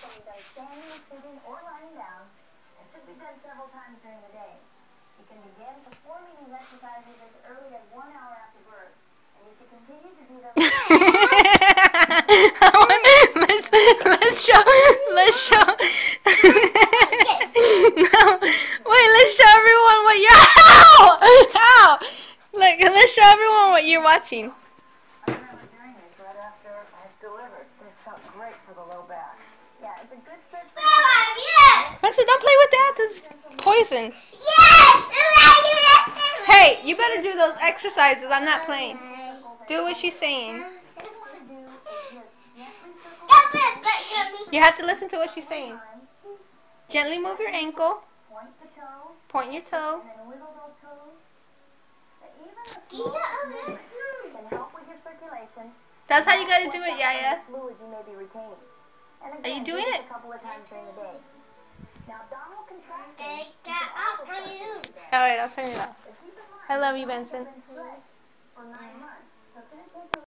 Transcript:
be done standing, sitting, or lying down, and should be done several times during the day. You can begin performing these exercises as early as 1 hour after birth, and you should continue to do them. let's show. No, wait, let's show everyone what you're. Ow! Look, let's show everyone what you're watching. I remember doing this right after I delivered. This felt great for the low back. Yeah, it's a good stretch. Vincent, don't play with that. That's poison. Hey, you better do those exercises. I'm not playing. Do what she's saying. You have to listen to what she's saying. Gently move your ankle. Point your toe. That's how you gotta do it, Yaya. Are you doing it? Alright, I'll turn it off. I love you, Benson.